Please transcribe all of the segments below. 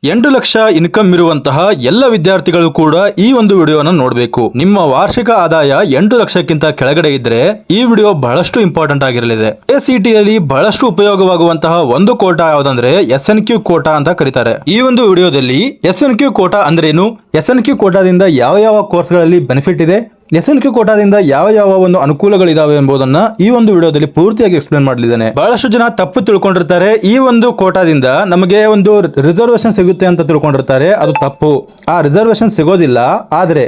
8 lakh income ಇರುವಂತಹ ಎಲ್ಲ ವಿದ್ಯಾರ್ಥಿಗಳು ಕೂಡ ಈ ಒಂದು ವಿಡಿಯೋನ ನೋಡಬೇಕು. ನಿಮ್ಮ ವಾರ್ಷಿಕ ಆದಾಯ 8 ಲಕ್ಷಕ್ಕಿಂತ ಕೆಳಗಡೆ ಇದ್ರೆ ಈ ವಿಡಿಯೋ ಬಹಳಷ್ಟು ಇಂಪಾರ್ಟೆಂಟ್ ಆಗಿರಲಿದೆ. ಎಸಿಟಿಯಲ್ಲಿ ಬಹಳಷ್ಟು ಉಪಯೋಗವಾಗುವಂತಹ ಒಂದು ಕೋಟಾ ಯಾವುದಂದ್ರೆ SNQ ಕೋಟಾ ಅಂತ ಕರೀತಾರೆ. ಈ ಒಂದು ವಿಡಿಯೋದಲ್ಲಿ SNQ ಕೋಟಾ ಅಂದ್ರೇನು, SNQ ಕೋಟಾದಿಂದ ಯಾವ ಯಾವ ಕೋರ್ಸ್ಗಳಲ್ಲಿ ಬೆನಿಫಿಟ್ ಇದೆ, SNQ ಕೋಟಾದಿಂದ ಯಾವ ಒಂದು ಅನುಕೂಲಗಳಿದಾವೆ ಎಂಬುದನ್ನ ಈ ಒಂದು ವಿಡಿಯೋದಲ್ಲಿ ಪೂರ್ತಿಯಾಗಿ ಎಕ್ಸ್ಪ್ಲೇನ್ ಮಾಡಲಿದ್ದೇನೆ. ಬಹಳಷ್ಟು ಜನ ತಪ್ಪು ತಿಳ್ಕೊಂಡಿರ್ತಾರೆ. ಈ ಒಂದು ಕೋಟಾದಿಂದ ನಮಗೆ ಒಂದು ರಿಸರ್ವೇಶನ್ ಸಿಗುತ್ತೆ ಅಂತ ತಿಳ್ಕೊಂಡಿರ್ತಾರೆ. ಅದು ತಪ್ಪು. ಆ ರಿಸರ್ವೇಶನ್ ಸಿಗೋದಿಲ್ಲ. ಆದ್ರೆ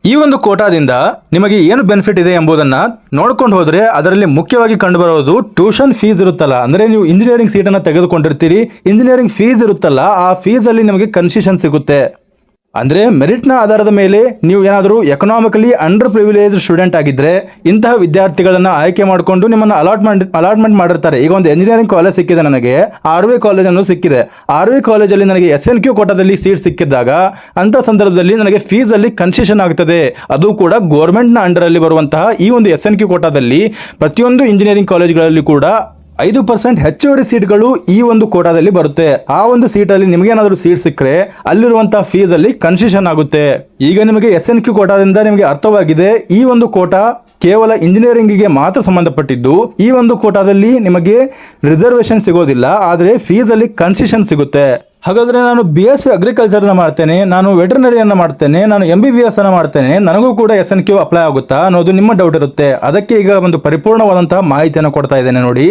ಈ ಒಂದು ಕೋಟಾದಿಂದ ನಿಮಗೆ ಏನು ಬೆನಿಫಿಟ್ ಇದೆ ಎಂಬುದನ್ನ ನೋಡ್ಕೊಂಡು ಹೋದ್ರೆ ಅದರಲ್ಲಿ ಮುಖ್ಯವಾಗಿ ಕಂಡುಬರೋದು ಟ್ಯೂಷನ್ ಫೀಸ್ ಇರುತ್ತಲ್ಲ, ಅಂದ್ರೆ ನೀವು ಇಂಜಿನಿಯರಿಂಗ್ ಸೀಟನ್ನು ತೆಗೆದುಕೊಂಡಿರ್ತೀರಿ, ಇಂಜಿನಿಯರಿಂಗ್ ಫೀಸ್ ಇರುತ್ತಲ್ಲ, ಆ ಫೀಸ್ ಅಲ್ಲಿ ನಿಮಗೆ ಕನ್ಸೆಷನ್ ಸಿಗುತ್ತೆ. ಅಂದ್ರೆ ಮೆರಿಟ್ನ ಆಧಾರದ ಮೇಲೆ ನೀವು ಏನಾದರೂ ಎಕನಾಮಿಕಲಿ ಅಂಡರ್ ಪ್ರಿವಿಲೇಜ್ ಸ್ಟೂಡೆಂಟ್ ಆಗಿದ್ರೆ ಇಂತಹ ವಿದ್ಯಾರ್ಥಿಗಳನ್ನ ಆಯ್ಕೆ ಮಾಡಿಕೊಂಡು ನಿಮ್ಮನ್ನ ಅಲಾಟ್ಮೆಂಟ್ ಮಾಡಿರ್ತಾರೆ. ಈಗ ಒಂದು ಇಂಜಿನಿಯರಿಂಗ್ ಕಾಲೇಜ್ ಸಿಕ್ಕಿದೆ, ನನಗೆ RV ಕಾಲೇಜ್ ಅನ್ನು ಸಿಕ್ಕಿದೆ. RV ಕಾಲೇಜಲ್ಲಿ ನನಗೆ SNQ ಕೋಟಾದಲ್ಲಿ ಸೀಟ್ ಸಿಕ್ಕಿದ್ದಾಗ ಅಂತ ಸಂದರ್ಭದಲ್ಲಿ ನನಗೆ ಫೀಸ್ ಅಲ್ಲಿ ಕನ್ಸೆಷನ್ ಆಗ್ತದೆ. ಅದು ಕೂಡ ಗೌರ್ಮೆಂಟ್ನ ಅಂಡರ್ ಅಲ್ಲಿ ಬರುವಂತಹ ಈ ಒಂದು SNQ ಕೋಟಾದಲ್ಲಿ ಪ್ರತಿಯೊಂದು ಇಂಜಿನಿಯರಿಂಗ್ ಕಾಲೇಜ್ಗಳಲ್ಲಿ ಕೂಡ 5% ಹೆಚ್ಚುವರಿ ಸೀಟ್ಗಳು ಈ ಒಂದು ಕೋಟಾದಲ್ಲಿ ಬರುತ್ತೆ. ಆ ಒಂದು ಸೀಟಲ್ಲಿ ನಿಮಗೇನಾದರೂ ಸೀಟ್ ಸಿಕ್ಕರೆ ಅಲ್ಲಿರುವಂತಹ ಫೀಸ್ ಅಲ್ಲಿ ಕನ್ಸೆಷನ್ ಆಗುತ್ತೆ. ಈಗ ನಿಮಗೆ SNQ ಕೋಟಾದಿಂದ ನಿಮಗೆ ಅರ್ಥವಾಗಿದೆ, ಈ ಒಂದು ಕೋಟಾ ಕೇವಲ ಇಂಜಿನಿಯರಿಂಗಿಗೆ ಮಾತ್ರ ಸಂಬಂಧಪಟ್ಟಿದ್ದು. ಈ ಒಂದು ಕೋಟಾದಲ್ಲಿ ನಿಮಗೆ ರಿಸರ್ವೇಶನ್ ಸಿಗೋದಿಲ್ಲ, ಆದರೆ ಫೀಸ್ ಅಲ್ಲಿ ಕನ್ಸೆಷನ್ ಸಿಗುತ್ತೆ. ಹಾಗಾದ್ರೆ ನಾನು BSc ಅಗ್ರಿಕಲ್ಚರ್ನ ಮಾಡ್ತೇನೆ, ನಾನು ವೆಟರ್ನರಿಯನ್ನು ಮಾಡ್ತೇನೆ, ನಾನು MBBS ಅನ್ನು ಮಾಡ್ತೇನೆ, ನನಗೂ ಕೂಡ SNQ ಅಪ್ಲೈ ಆಗುತ್ತಾ ಅನ್ನೋದು ನಿಮ್ಮ ಡೌಟ್ ಇರುತ್ತೆ. ಅದಕ್ಕೆ ಈಗ ಒಂದು ಪರಿಪೂರ್ಣವಾದಂತಹ ಮಾಹಿತಿಯನ್ನು ಕೊಡ್ತಾ ಇದ್ದೇನೆ ನೋಡಿ.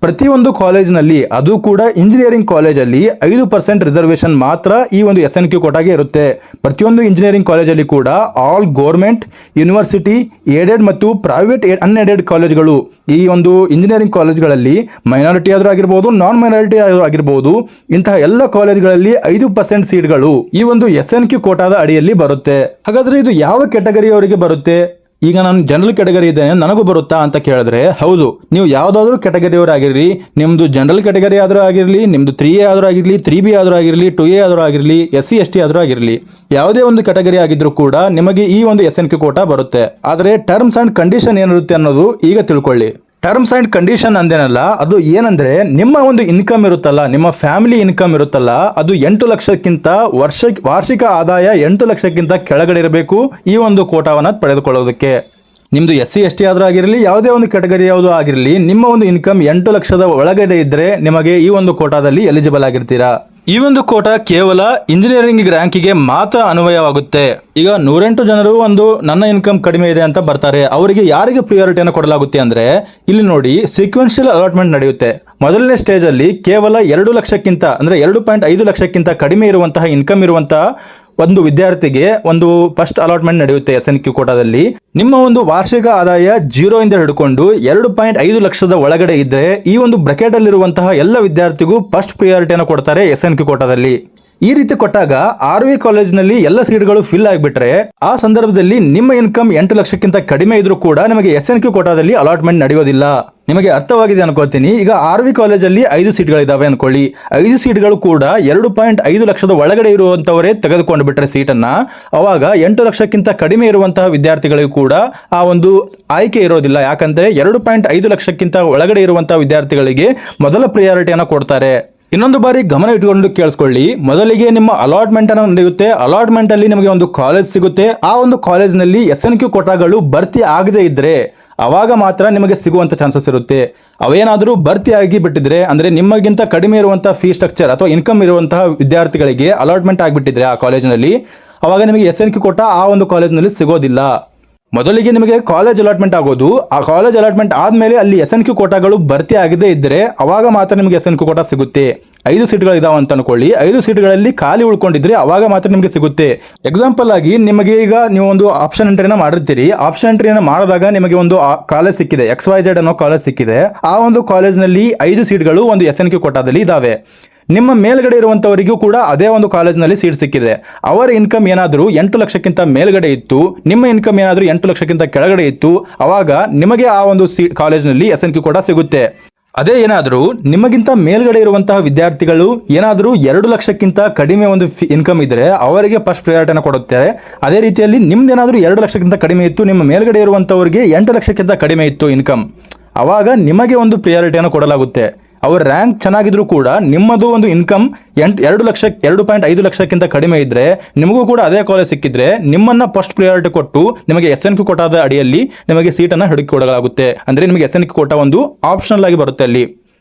ಪ್ರತಿಯೊಂದು ಕಾಲೇಜಿನಲ್ಲಿ, ಅದು ಕೂಡ ಇಂಜಿನಿಯರಿಂಗ್ ಕಾಲೇಜಲ್ಲಿ 5% ರಿಸರ್ವೇಶನ್ ಮಾತ್ರ ಈ ಒಂದು SNQ ಕೋಟಾಗೆ ಇರುತ್ತೆ. ಪ್ರತಿಯೊಂದು ಇಂಜಿನಿಯರಿಂಗ್ ಕಾಲೇಜಲ್ಲಿ ಕೂಡ ಆಲ್ ಗೌರ್ಮೆಂಟ್, ಯೂನಿವರ್ಸಿಟಿ, ಏಡೆಡ್ ಮತ್ತು ಪ್ರೈವೇಟ್ ಅನ್ಏಡೆಡ್ ಕಾಲೇಜ್ಗಳು, ಈ ಒಂದು ಇಂಜಿನಿಯರಿಂಗ್ ಕಾಲೇಜ್ಗಳಲ್ಲಿ ಮೈನಾರಿಟಿ ಆದರೂ ಆಗಿರ್ಬೋದು, ನಾನ್ ಮೈನಾರಿಟಿ ಆಗಿರ್ಬೋದು, ಇಂತಹ ಎಲ್ಲ ಕಾಲೇಜ್ 5% ಸೀಟ್ಗಳು ಈ ಒಂದು SNQ ಕೋಟಾದ ಅಡಿಯಲ್ಲಿ ಬರುತ್ತೆ. ಹಾಗಾದ್ರೆ ಇದು ಯಾವ ಕ್ಯಾಟಗರಿಯವರಿಗೆ ಬರುತ್ತೆ? ಈಗ ನಾನು ಜನರಲ್ ಕ್ಯಾಟಗರಿ ಇದ್ದೇನೆ, ನನಗೂ ಬರುತ್ತಾ ಅಂತ ಕೇಳಿದ್ರೆ ಹೌದು. ನೀವು ಯಾವುದಾದ್ರೂ ಕ್ಯಾಟಗರಿಯವರಾಗಿರಲಿ, ನಿಮ್ದು ಜನರಲ್ ಕ್ಯಾಟಗರಿ ಆದರೂ ಆಗಿರಲಿ, ನಿಮ್ದು 3A ಆದರೂ ಆಗಿರಲಿ, 3B ಆದರೂ ಆಗಿರಲಿ, 2A ಆದರೂ ಆಗಿರಲಿ, SC ST ಆದರೂ ಆಗಿರಲಿ, ಯಾವುದೇ ಒಂದು ಕ್ಯಾಟಗರಿ ಆಗಿದ್ರೂ ಕೂಡ ನಿಮಗೆ ಈ ಒಂದು SNQ ಕೋಟಾ ಬರುತ್ತೆ. ಆದರೆ ಟರ್ಮ್ಸ್ ಅಂಡ್ ಕಂಡೀಷನ್ ಏನಿರುತ್ತೆ ಅನ್ನೋದು ಈಗ ತಿಳ್ಕೊಳ್ಳಿ. ಟರ್ಮ್ಸ್ ಅಂಡ್ ಕಂಡೀಷನ್ ಅಂದೇನಲ್ಲ, ಅದು ಏನಂದ್ರೆ ನಿಮ್ಮ ಒಂದು ಇನ್ಕಮ್ ಇರುತ್ತಲ್ಲ, ನಿಮ್ಮ ಫ್ಯಾಮಿಲಿ ಇನ್ಕಮ್ ಇರುತ್ತಲ್ಲ, ಅದು 8 ಲಕ್ಷಕ್ಕಿಂತ ವಾರ್ಷಿಕ ಆದಾಯ 8 ಲಕ್ಷಕ್ಕಿಂತ ಕೆಳಗಡೆ ಇರಬೇಕು ಈ ಒಂದು ಕೋಟಾವನ್ನು ಪಡೆದುಕೊಳ್ಳೋದಕ್ಕೆ. ನಿಮ್ದು SC ST ಆದರೂ ಆಗಿರಲಿ, ಯಾವುದೇ ಒಂದು ಕ್ಯಾಟಗರಿ ಯಾವುದು ಆಗಿರಲಿ, ನಿಮ್ಮ ಒಂದು ಇನ್ಕಮ್ 8 ಲಕ್ಷದ ಒಳಗಡೆ ಇದ್ರೆ ನಿಮಗೆ ಈ ಒಂದು ಕೋಟಾದಲ್ಲಿ ಎಲಿಜಿಬಲ್ ಆಗಿರ್ತೀರಾ. ಈ ಒಂದು ಕೋಟಾ ಕೇವಲ ಇಂಜಿನಿಯರಿಂಗ್ ರ್ಯಾಂಕಿಗೆ ಮಾತ್ರ ಅನ್ವಯವಾಗುತ್ತೆ. ಈಗ 108 ಜನರು ನನ್ನ ಇನ್ಕಮ್ ಕಡಿಮೆ ಇದೆ ಅಂತ ಬರ್ತಾರೆ. ಅವರಿಗೆ ಯಾರಿಗೆ ಪ್ರಿಯಾರಿಟಿಯನ್ನು ಕೊಡಲಾಗುತ್ತೆ ಅಂದ್ರೆ ಇಲ್ಲಿ ನೋಡಿ, ಸೀಕ್ವೆನ್ಷಿಯಲ್ ಅಲಾಟ್ಮೆಂಟ್ ನಡೆಯುತ್ತೆ. ಮೊದಲನೇ ಸ್ಟೇಜ್ ಅಲ್ಲಿ ಕೇವಲ 2 ಲಕ್ಷಕ್ಕಿಂತ ಅಂದ್ರೆ 2.5 ಲಕ್ಷಕ್ಕಿಂತ ಕಡಿಮೆ ಇರುವಂತಹ ಇನ್ಕಮ್ ಇರುವಂತಹ ಒಂದು ವಿದ್ಯಾರ್ಥಿಗೆ ಒಂದು ಫಸ್ಟ್ ಅಲಾಟ್ಮೆಂಟ್ ನಡೆಯುತ್ತೆ SNQ ಕೋಟಾದಲ್ಲಿ. ನಿಮ್ಮ ಒಂದು ವಾರ್ಷಿಕ ಆದಾಯ 0 ಇಂದ ಹಿಡ್ಕೊಂಡು 2.5 ಲಕ್ಷದ ಒಳಗಡೆ ಇದ್ರೆ ಈ ಒಂದು ಬ್ರಾಕೆಟ್ ಅಲ್ಲಿರುವಂತಹ ಎಲ್ಲ ವಿದ್ಯಾರ್ಥಿಗೂ ಫಸ್ಟ್ ಪ್ರಿಯಾರಿಟಿಯನ್ನು ಕೊಡ್ತಾರೆ SNQ ಕೋಟಾದಲ್ಲಿ. ಈ ರೀತಿ ಕೊಟ್ಟಾಗ RV ಕಾಲೇಜ್ನಲ್ಲಿ ಎಲ್ಲ ಸೀಟ್ಗಳು ಫಿಲ್ ಆಗಿಬಿಟ್ರೆ ಆ ಸಂದರ್ಭದಲ್ಲಿ ನಿಮ್ಮ ಇನ್ಕಮ್ 8 ಲಕ್ಷಕ್ಕಿಂತ ಕಡಿಮೆ ಇದ್ರೂ ಕೂಡ ನಿಮಗೆ SNQ ಕೋಟಾದಲ್ಲಿ ಅಲಾಟ್ಮೆಂಟ್ ನಡೆಯೋದಿಲ್ಲ. ನಿಮಗೆ ಅರ್ಥವಾಗಿದೆ ಅನ್ಕೊಳ್ತೀನಿ. ಈಗ RV ಕಾಲೇಜಲ್ಲಿ 5 ಸೀಟ್ಗಳಿದಾವೆ ಅನ್ಕೊಳ್ಳಿ. 5 ಸೀಟ್ಗಳು ಕೂಡ 2.5 ಲಕ್ಷದ ಒಳಗಡೆ ಇರುವಂತವರೇ ತೆಗೆದುಕೊಂಡು ಬಿಟ್ರೆ ಸೀಟನ್ನ, ಅವಾಗ 8 ಲಕ್ಷಕ್ಕಿಂತ ಕಡಿಮೆ ಇರುವಂತಹ ವಿದ್ಯಾರ್ಥಿಗಳಿಗೂ ಕೂಡ ಆ ಒಂದು ಆಯ್ಕೆ ಇರೋದಿಲ್ಲ. ಯಾಕಂದ್ರೆ 2.5 ಲಕ್ಷಕ್ಕಿಂತ ಒಳಗಡೆ ಇರುವಂತಹ ವಿದ್ಯಾರ್ಥಿಗಳಿಗೆ ಮೊದಲ ಪ್ರಿಯಾರಿಟಿಯನ್ನು ಕೊಡ್ತಾರೆ. ಇನ್ನೊಂದು ಬಾರಿ ಗಮನ ಇಟ್ಕೊಂಡು ಕೇಳಿಸ್ಕೊಳ್ಳಿ. ಮೊದಲಿಗೆ ನಿಮ್ಮ ಅಲಾಟ್ಮೆಂಟ್ ಅನ್ನು ನಡೆಯುತ್ತೆ. ಅಲಾಟ್ಮೆಂಟ್ ಅಲ್ಲಿ ನಿಮಗೆ ಒಂದು ಕಾಲೇಜ್ ಸಿಗುತ್ತೆ. ಆ ಒಂದು ಕಾಲೇಜ್ನಲ್ಲಿ SNQ ಕೋಟಾಗಳು ಭರ್ತಿ ಆಗದೆ ಇದ್ರೆ ಅವಾಗ ಮಾತ್ರ ನಿಮಗೆ ಸಿಗುವಂತ ಚಾನ್ಸಸ್ ಇರುತ್ತೆ. ಅವೇನಾದರೂ ಭರ್ತಿ ಆಗಿ ಬಿಟ್ಟಿದ್ರೆ, ಅಂದ್ರೆ ನಿಮಗಿಂತ ಕಡಿಮೆ ಇರುವಂತಹ ಫೀ ಸ್ಟ್ರಕ್ಚರ್ ಅಥವಾ ಇನ್ಕಮ್ ಇರುವಂತಹ ವಿದ್ಯಾರ್ಥಿಗಳಿಗೆ ಅಲಾಟ್ಮೆಂಟ್ ಆಗಿಬಿಟ್ಟಿದ್ರೆ ಆ ಕಾಲೇಜಿನಲ್ಲಿ, ಅವಾಗ ನಿಮಗೆ SNQ ಕೋಟಾ ಆ ಒಂದು ಕಾಲೇಜ್ನಲ್ಲಿ ಸಿಗೋದಿಲ್ಲ. ಮೊದಲಿಗೆ ನಿಮಗೆ ಕಾಲೇಜ್ ಅಲಾಟ್ಮೆಂಟ್ ಆಗೋದು, ಆ ಕಾಲೇಜ್ ಅಲಾಟ್ಮೆಂಟ್ ಆದ್ಮೇಲೆ ಅಲ್ಲಿ SNQ ಕೋಟಾಗಳು ಭರ್ತಿ ಆಗದೆ ಇದ್ರೆ ಅವಾಗ ಮಾತ್ರ ನಿಮಗೆ SNQ ಕೋಟಾ ಸಿಗುತ್ತೆ. 5 ಸೀಟ್ಗಳು ಇದಾವೆ ಅಂತ ಅನ್ಕೊಳ್ಳಿ. 5 ಸೀಟ್ಗಳಲ್ಲಿ ಖಾಲಿ ಉಳ್ಕೊಂಡಿದ್ರೆ ಅವಾಗ ಮಾತ್ರ ನಿಮಗೆ ಸಿಗುತ್ತೆ. ಎಕ್ಸಾಂಪಲ್ ಆಗಿ ನಿಮಗೆ ಈಗ ನೀವು ಒಂದು ಆಪ್ಷನ್ ಎಂಟ್ರಿನ ಮಾಡಿರ್ತೀರಿ. ಆಪ್ಷನ್ ಎಂಟ್ರಿನ ಮಾಡಿದಾಗ ನಿಮಗೆ ಒಂದು ಕಾಲೇಜ್ ಸಿಕ್ಕಿದೆ, XYZ ಅನ್ನೋ ಕಾಲೇಜ್ ಸಿಕ್ಕಿದೆ. ಆ ಒಂದು ಕಾಲೇಜ್ನಲ್ಲಿ 5 ಸೀಟ್ಗಳು ಒಂದು SNQ ಕೋಟಾದಲ್ಲಿ ಇದಾವೆ. ನಿಮ್ಮ ಮೇಲ್ಗಡೆ ಇರುವಂತವರಿಗೂ ಕೂಡ ಅದೇ ಒಂದು ಕಾಲೇಜ್ನಲ್ಲಿ ಸೀಟ್ ಸಿಕ್ಕಿದೆ. ಅವರ ಇನ್ಕಮ್ ಏನಾದರೂ 8 ಲಕ್ಷಕ್ಕಿಂತ ಮೇಲ್ಗಡೆ ಇತ್ತು, ನಿಮ್ಮ ಇನ್ಕಮ್ ಏನಾದರೂ 8 ಲಕ್ಷಕ್ಕಿಂತ ಕೆಳಗಡೆ ಇತ್ತು, ಅವಾಗ ನಿಮಗೆ ಆ ಒಂದು ಕಾಲೇಜ್ನಲ್ಲಿ SNQ ಕೋಟಾ ಸಿಗುತ್ತೆ. ಅದೇ ಏನಾದರೂ ನಿಮಗಿಂತ ಮೇಲ್ಗಡೆ ಇರುವಂತಹ ವಿದ್ಯಾರ್ಥಿಗಳು ಏನಾದರೂ 2 ಲಕ್ಷಕ್ಕಿಂತ ಕಡಿಮೆ ಒಂದು ಇನ್ಕಮ್ ಇದ್ರೆ ಅವರಿಗೆ ಫಸ್ಟ್ ಪ್ರಿಯಾರಿಟಿಯನ್ನು ಕೊಡುತ್ತೆ. ಅದೇ ರೀತಿಯಲ್ಲಿ ನಿಮ್ದೇನಾದರೂ 2 ಲಕ್ಷಕ್ಕಿಂತ ಕಡಿಮೆ ಇತ್ತು, ನಿಮ್ಮ ಮೇಲ್ಗಡೆ ಇರುವಂತವರಿಗೆ 8 ಲಕ್ಷಕ್ಕಿಂತ ಕಡಿಮೆ ಇತ್ತು ಇನ್ಕಮ್, ಅವಾಗ ನಿಮಗೆ ಒಂದು ಪ್ರಿಯಾರಿಟಿಯನ್ನು ಕೊಡಲಾಗುತ್ತೆ. ಅವ್ರ ರ್ಯಾಂಕ್ ಚೆನ್ನಾಗಿದ್ರು ಕೂಡ ನಿಮ್ಮದು ಒಂದು ಇನ್ಕಮ್ 2.5 ಲಕ್ಷಕ್ಕಿಂತ ಕಡಿಮೆ ಇದ್ರೆ ನಿಮಗೂ ಕೂಡ ಅದೇ ಕಾಲೇಜ್ ಸಿಕ್ಕಿದ್ರೆ ನಿಮ್ಮನ್ನ ಫಸ್ಟ್ ಪ್ರಿಯಾರಿಟಿ ಕೊಟ್ಟು ನಿಮಗೆ SNQ ಕೋಟಾದ ಅಡಿಯಲ್ಲಿ ನಿಮಗೆ ಸೀಟನ್ನು ಹುಡುಕಿಕೊಡಲಾಗುತ್ತೆ. ಅಂದ್ರೆ ನಿಮಗೆ SNQ ಕೋಟಾ ಒಂದು ಆಪ್ಷನಲ್ ಆಗಿ ಬರುತ್ತೆ. ಅಲ್ಲಿ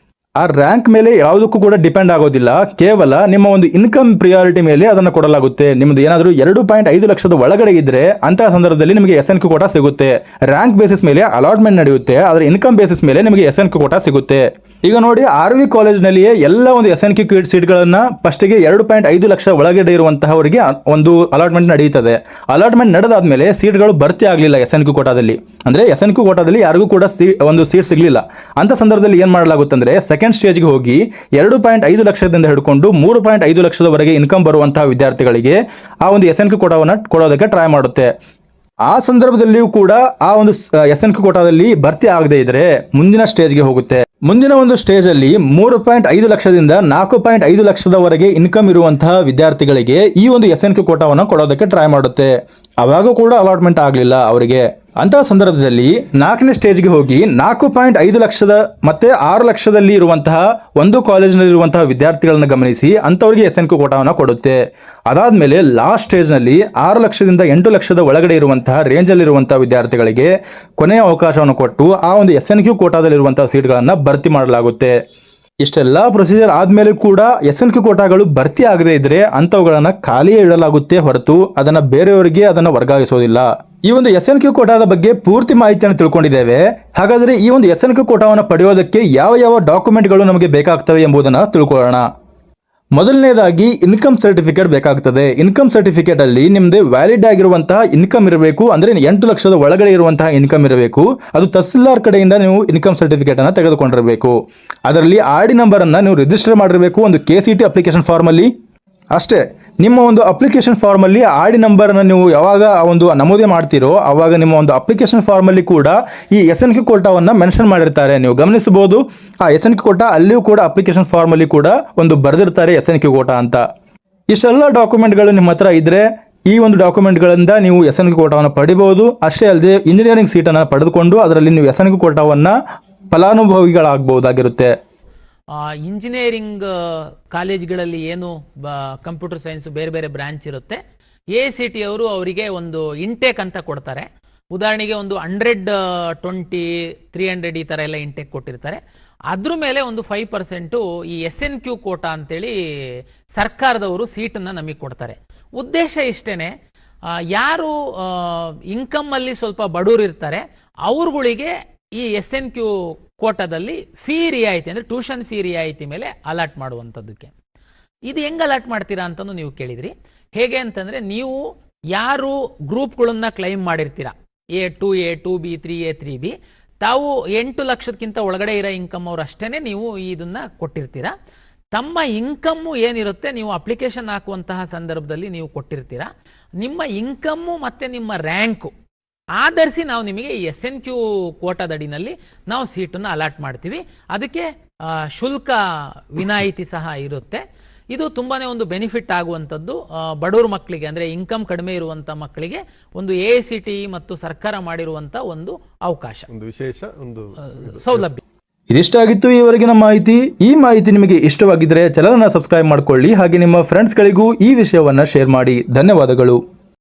ಆ ರ್ಯಾಂಕ್ ಮೇಲೆ ಯಾವುದಕ್ಕೂ ಕೂಡ ಡಿಪೆಂಡ್ ಆಗೋದಿಲ್ಲ, ಕೇವಲ ನಿಮ್ಮ ಒಂದು ಇನ್ಕಮ್ ಪ್ರಿಯಾರಿಟಿ ಮೇಲೆ ಅದನ್ನು ಕೊಡಲಾಗುತ್ತೆ. ನಿಮ್ದು ಏನಾದರೂ 2.5 ಲಕ್ಷದ ಒಳಗಡೆ ಇದ್ರೆ ಅಂತಹ ಸಂದರ್ಭದಲ್ಲಿ ನಿಮಗೆ SNQ ಕೋಟಾ ಸಿಗುತ್ತೆ. ರ್ಯಾಂಕ್ ಬೇಸಿಸ್ ಮೇಲೆ ಅಲಾಟ್ಮೆಂಟ್ ನಡೆಯುತ್ತೆ, ಆದರೆ ಇನ್ಕಮ್ ಬೇಸಿಸ್ ಮೇಲೆ ನಿಮಗೆ SNQ ಕೋಟಾ ಸಿಗುತ್ತೆ. ಈಗ ನೋಡಿ, RV ಕಾಲೇಜ್ನಲ್ಲಿಯೇ ಎಲ್ಲ ಒಂದು SNQ ಸೀಟ್ಗಳನ್ನ ಫಸ್ಟಿಗೆ 2.5 ಲಕ್ಷ ಒಳಗಡೆ ಇರುವಂತಹವರಿಗೆ ಒಂದು ಅಲಾಟ್ಮೆಂಟ್ ನಡೆಯುತ್ತದೆ. ಅಲಾಟ್ಮೆಂಟ್ ನಡೆದಾದ್ಮೇಲೆ ಸೀಟ್ಗಳು ಭರ್ತಿ ಆಗಲಿಲ್ಲ SNQ ಕೋಟಾದಲ್ಲಿ. ಅಂದ್ರೆ SNQ ಕೋಟಾದಲ್ಲಿ ಯಾರಿಗೂ ಕೂಡ ಒಂದು ಸೀಟ್ ಸಿಗಲಿಲ್ಲ. ಅಂತ ಸಂದರ್ಭದಲ್ಲಿ ಏನ್ ಮಾಡಲಾಗುತ್ತೆ ಅಂದ್ರೆ ಸೆಕೆಂಡ್ ಸ್ಟೇಜ್ಗೆ ಹೋಗಿ 2.5 ಲಕ್ಷದಿಂದ ಹಿಡ್ಕೊಂಡು 3.5 ಲಕ್ಷದವರೆಗೆ ಇನ್ಕಮ್ ಬರುವಂತಹ ವಿದ್ಯಾರ್ಥಿಗಳಿಗೆ ಆ ಒಂದು SNQ ಕೋಟಾವನ್ನು ಕೊಡೋದಕ್ಕೆ ಟ್ರೈ ಮಾಡುತ್ತೆ. ಆ ಸಂದರ್ಭದಲ್ಲಿಯೂ ಕೂಡ ಆ ಒಂದು SNQ ಕೋಟಾದಲ್ಲಿ ಭರ್ತಿ ಆಗದೆ ಇದ್ರೆ ಮುಂದಿನ ಸ್ಟೇಜ್ಗೆ ಹೋಗುತ್ತೆ. ಮುಂದಿನ ಒಂದು ಸ್ಟೇಜ್ ಅಲ್ಲಿ 3.5 ಲಕ್ಷದಿಂದ 4.5 ಲಕ್ಷದವರೆಗೆ ಇನ್ಕಮ್ ಇರುವಂತಹ ವಿದ್ಯಾರ್ಥಿಗಳಿಗೆ ಈ ಒಂದು SNQ ಕೋಟಾವನ್ನು ಕೊಡೋದಕ್ಕೆ ಟ್ರೈ ಮಾಡುತ್ತೆ. ಅವಾಗ ಕೂಡ ಅಲಾಟ್ಮೆಂಟ್ ಆಗಲಿಲ್ಲ ಅವರಿಗೆ. ಅಂತಹ ಸಂದರ್ಭದಲ್ಲಿ 4ನೇ ಸ್ಟೇಜ್ಗೆ ಹೋಗಿ 4.5 ಲಕ್ಷದ ಮತ್ತೆ 6 ಲಕ್ಷದಲ್ಲಿ ಇರುವಂತಹ ಒಂದು ಕಾಲೇಜಿನಲ್ಲಿ ಇರುವಂತಹ ವಿದ್ಯಾರ್ಥಿಗಳನ್ನ ಗಮನಿಸಿ ಅಂತವರಿಗೆ SNQ ಕೋಟಾವನ್ನು ಕೊಡುತ್ತೆ. ಅದಾದ್ಮೇಲೆ ಲಾಸ್ಟ್ ಸ್ಟೇಜ್ನಲ್ಲಿ 6 ಲಕ್ಷದಿಂದ 8 ಲಕ್ಷದ ಒಳಗಡೆ ಇರುವಂತಹ ರೇಂಜಲ್ಲಿ ಇರುವಂತಹ ವಿದ್ಯಾರ್ಥಿಗಳಿಗೆ ಕೊನೆಯ ಅವಕಾಶವನ್ನು ಕೊಟ್ಟು ಆ ಒಂದು SNQ ಕೋಟಾದಲ್ಲಿರುವಂತಹ ಸೀಟ್ಗಳನ್ನು ಭರ್ತಿ ಮಾಡಲಾಗುತ್ತೆ. ಇಷ್ಟೆಲ್ಲ ಪ್ರೊಸೀಜರ್ ಆದ್ಮೇಲೆ ಕೂಡ SNQ ಕೋಟಾಗಳು ಭರ್ತಿ ಆಗದೇ ಇದ್ರೆ ಅಂತವುಗಳನ್ನ ಖಾಲಿಯೇ ಇಡಲಾಗುತ್ತೆ ಹೊರತು ಅದನ್ನ ಬೇರೆಯವರಿಗೆ ಅದನ್ನ ವರ್ಗಾಯಿಸೋದಿಲ್ಲ. ಈ ಒಂದು SNQ ಕೋಟಾದ ಬಗ್ಗೆ ಪೂರ್ತಿ ಮಾಹಿತಿಯನ್ನು ತಿಳ್ಕೊಂಡಿದ್ದೇವೆ. ಹಾಗಾದ್ರೆ ಈ ಒಂದು SNQ ಕೋಟಾವನ್ನು ಪಡೆಯೋದಕ್ಕೆ ಯಾವ ಯಾವ ಡಾಕ್ಯುಮೆಂಟ್ಗಳು ನಮಗೆ ಬೇಕಾಗ್ತವೆ ಎಂಬುದನ್ನು ತಿಳ್ಕೊಳ್ಳೋಣ. ಮೊದಲನೇದಾಗಿ ಇನ್ಕಮ್ ಸರ್ಟಿಫಿಕೇಟ್ ಬೇಕಾಗ್ತದೆ. ಇನ್ಕಮ್ ಸರ್ಟಿಫಿಕೇಟ್ ಅಲ್ಲಿ ನಿಮ್ದು ವ್ಯಾಲಿಡ್ ಆಗಿರುವಂತಹ ಇನ್ಕಮ್ ಇರಬೇಕು. ಅಂದ್ರೆ 8 ಲಕ್ಷದ ಒಳಗಡೆ ಇರುವಂತಹ ಇನ್ಕಮ್ ಇರಬೇಕು. ಅದು ತಹಸೀಲ್ದಾರ್ ಕಡೆಯಿಂದ ನೀವು ಇನ್ಕಮ್ ಸರ್ಟಿಫಿಕೇಟ್ ಅನ್ನು ತೆಗೆದುಕೊಂಡಿರಬೇಕು. ಅದರಲ್ಲಿ RD ನಂಬರ್ ಅನ್ನ ನೀವು ರಿಜಿಸ್ಟರ್ ಮಾಡಿರಬೇಕು ಒಂದು KCT ಅಪ್ಲಿಕೇಶನ್ ಫಾರ್ಮ್ ಅಲ್ಲಿ. ಅಷ್ಟೇ, ನಿಮ್ಮ ಒಂದು ಅಪ್ಲಿಕೇಶನ್ ಫಾರ್ಮ್ ಅಲ್ಲಿ RD ನಂಬರ್ ಅನ್ನು ನೀವು ಯಾವಾಗ ಒಂದು ನಮೂದೆ ಮಾಡ್ತೀರೋ ಆವಾಗ ನಿಮ್ಮ ಒಂದು ಅಪ್ಲಿಕೇಶನ್ ಫಾರ್ಮ್ ಅಲ್ಲಿ ಕೂಡ ಈ SNQ ಕೋಟಾವನ್ನು ಮೆನ್ಷನ್ ಮಾಡಿರ್ತಾರೆ. ನೀವು ಗಮನಿಸಬಹುದು, ಆ SNQ ಕೋಟಾ ಅಲ್ಲಿಯೂ ಕೂಡ ಅಪ್ಲಿಕೇಶನ್ ಫಾರ್ಮ್ ಅಲ್ಲಿ ಕೂಡ ಒಂದು ಬರೆದಿರ್ತಾರೆ SNQ ಕೋಟಾ ಅಂತ. ಇಷ್ಟೆಲ್ಲ ಡಾಕ್ಯುಮೆಂಟ್ಗಳು ನಿಮ್ಮ ಹತ್ರ ಇದ್ರೆ ಈ ಒಂದು ಡಾಕ್ಯುಮೆಂಟ್ಗಳಿಂದ ನೀವು SNQ ಕೋಟಾವನ್ನು ಪಡಿಬಹುದು. ಅಷ್ಟೇ ಅಲ್ಲದೆ ಇಂಜಿನಿಯರಿಂಗ್ ಸೀಟನ್ನು ಪಡೆದುಕೊಂಡು ಅದರಲ್ಲಿ ನೀವು SNQ ಕೋಟಾವನ್ನು ಫಲಾನುಭವಿಗಳಾಗಬಹುದಾಗಿರುತ್ತೆ. ಇಂಜಿನಿಯರಿಂಗ್ ಕಾಲೇಜ್ಗಳಲ್ಲಿ ಏನು ಕಂಪ್ಯೂಟರ್ ಸೈನ್ಸ್ ಬೇರೆ ಬೇರೆ ಬ್ರಾಂಚ್ ಇರುತ್ತೆ, AICT ಅವರು ಅವರಿಗೆ ಒಂದು ಇಂಟೇಕ್ ಅಂತ ಕೊಡ್ತಾರೆ. ಉದಾಹರಣೆಗೆ ಒಂದು 120, 300 ಈ ಥರ ಎಲ್ಲ ಇಂಟೇಕ್ ಕೊಟ್ಟಿರ್ತಾರೆ. ಅದ್ರ ಮೇಲೆ ಒಂದು 5% ಈ SNQ ಕೋಟಾ ಅಂತೇಳಿ ಸರ್ಕಾರದವರು ಸೀಟನ್ನು ನಮಗೆ ಕೊಡ್ತಾರೆ. ಉದ್ದೇಶ ಇಷ್ಟೇನೆ, ಯಾರು ಇನ್ಕಮ್ಮಲ್ಲಿ ಸ್ವಲ್ಪ ಬಡವರು ಇರ್ತಾರೆ ಅವ್ರುಗಳಿಗೆ ಈ SNQ ಕೋಟಾದಲ್ಲಿ ಫೀ ರಿಯಾಯಿತಿ ಅಂದರೆ ಟ್ಯೂಷನ್ ಫೀ ರಿಯಾಯಿತಿ ಮೇಲೆ ಅಲಾಟ್ ಮಾಡುವಂಥದ್ದಕ್ಕೆ. ಇದು ಹೆಂಗೆ ಅಲಾಟ್ ಮಾಡ್ತೀರಾ ಅಂತಲೂ ನೀವು ಕೇಳಿದ್ರಿ. ಹೇಗೆ ಅಂತಂದರೆ, ನೀವು ಯಾರು ಗ್ರೂಪ್ಗಳನ್ನ claim ಮಾಡಿರ್ತೀರಾ, A, 2A, 2B, 3A, 3B, ತಾವು 8 ಲಕ್ಷಕ್ಕಿಂತ ಒಳಗಡೆ ಇರೋ ಇನ್ಕಮ್ ಅವ್ರು ಅಷ್ಟೇ ನೀವು ಇದನ್ನು ಕೊಟ್ಟಿರ್ತೀರಾ. ತಮ್ಮ ಇನ್ಕಮ್ಮು ಏನಿರುತ್ತೆ ನೀವು ಅಪ್ಲಿಕೇಶನ್ ಹಾಕುವಂತಹ ಸಂದರ್ಭದಲ್ಲಿ ನೀವು ಕೊಟ್ಟಿರ್ತೀರಾ. ನಿಮ್ಮ ಇನ್ಕಮ್ಮು ಮತ್ತು ನಿಮ್ಮ ರ್ಯಾಂಕು ಆಧರಿಸಿ ನಾವು ನಿಮಗೆ ಈ SNQ ಕೋಟಾದಡಿನಲ್ಲಿ ನಾವು ಸೀಟನ್ನು ಅಲಾಟ್ ಮಾಡ್ತೀವಿ. ಅದಕ್ಕೆ ಶುಲ್ಕ ವಿನಾಯಿತಿ ಸಹ ಇರುತ್ತೆ. ಇದು ತುಂಬಾ ಒಂದು ಬೆನಿಫಿಟ್ ಆಗುವಂಥದ್ದು ಬಡವ್ರ ಮಕ್ಕಳಿಗೆ, ಅಂದರೆ ಇನ್ಕಮ್ ಕಡಿಮೆ ಇರುವಂಥ ಮಕ್ಕಳಿಗೆ ಒಂದು AICT ಮತ್ತು ಸರ್ಕಾರ ಮಾಡಿರುವಂಥ ಒಂದು ಅವಕಾಶ, ಒಂದು ವಿಶೇಷ ಒಂದು ಸೌಲಭ್ಯ. ಇದಿಷ್ಟಾಗಿತ್ತು ಈವರೆಗಿನ ಮಾಹಿತಿ. ಈ ಮಾಹಿತಿ ನಿಮಗೆ ಇಷ್ಟವಾಗಿದ್ದರೆ ಚಾನೆಲ್ ಅನ್ನು ಸಬ್ಸ್ಕ್ರೈಬ್ ಮಾಡಿಕೊಳ್ಳಿ. ಹಾಗೆ ನಿಮ್ಮ ಫ್ರೆಂಡ್ಸ್ಗಳಿಗೂ ಈ ವಿಷಯವನ್ನು ಶೇರ್ ಮಾಡಿ. ಧನ್ಯವಾದಗಳು.